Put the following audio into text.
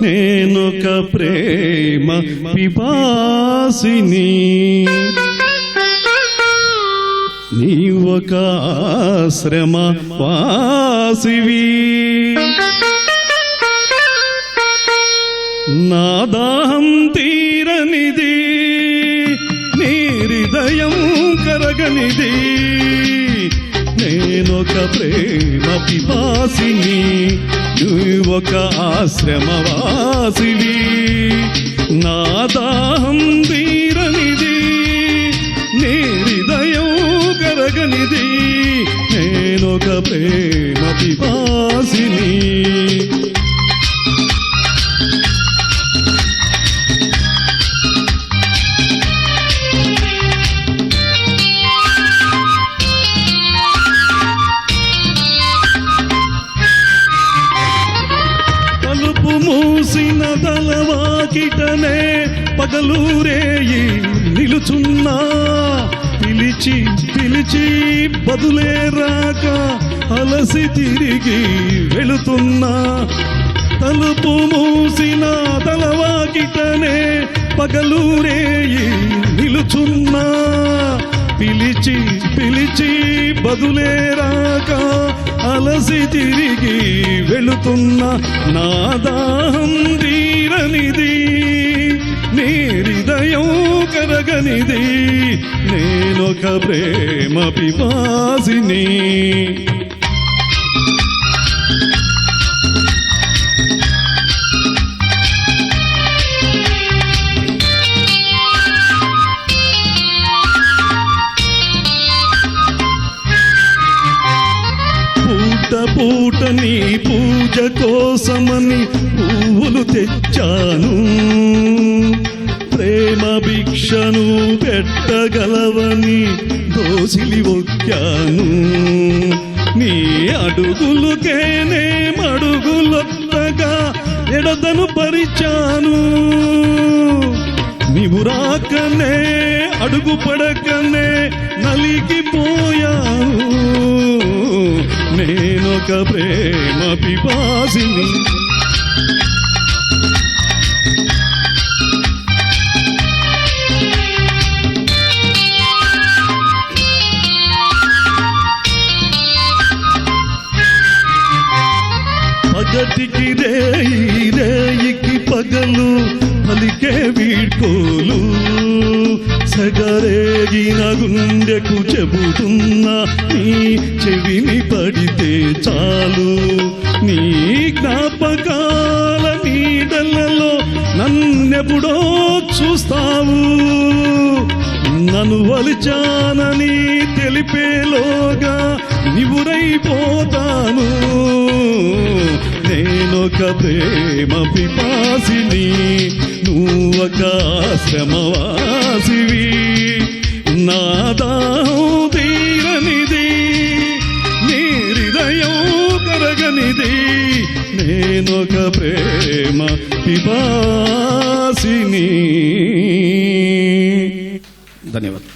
నేనొక ప్రేమ పిపాసిని, నీవొక ఆశ్రమ వాసివి. నా దాహం తీరనిది, నీ హృదయం కరగనిది. నేనొక ప్రేమ పిపాసిని, నువ్వొక ఆశ్రమవాసివి. నా దాహం తీరనిది, నీ హృదయం కరగనిది. నేనొక ప్రేమ పిపాసిని. మూసిన తలవాకిటనే పగలూరేయి నిలుచున్నా, పిలిచి పిలిచి బదులే రాక అలసి తిరిగి వెళుతున్నా. తలుపు మూసిన తలవాకిటనే పగలూరేయి నిలుచున్నా, పిలిచి పిలిచి బదులే రాక అలసి తిరిగి వెళుతున్నా. నా దాహం తీరనిది, నీ హృదయం కరగనిది. నేనొక ప్రేమ పిపాసిని. పూట నీ పూజ కోసమని పువ్వులు తెచ్చాను, ప్రేమ భిక్షను పెట్టగలవని దోసిలి ఒక్కాను. నీ అడుగులుకేనే మడుగులొత్తగా ఎడదను పరిచాను. నీవు రాకనే అడుగు పడకనే నలిగిపోయాను. నేనొక ప్రేమ పిపాసిని. పగటికి రేయి, రేయికి పగలు పలికే వీడ్కోలు. సగరేగిన గుండెకు చెబుతున్నా, నీ చెవిని పడితే చాలు. నీ జ్ఞాపకాల నీడలలో నన్నెప్పుడో చూస్తావు. నన్ను వలిచానని తెలిపేలోగా నివురైపోతాను. నేనొక ప్రేమ పిపాసిని, నువ్వొక ఆశ్రమవాసివి. నా దాహం తీరనిది, నీ హృదయం కరగనిది. నేనొక ప్రేమ పిపాసిని. ధన్యవాదాలు.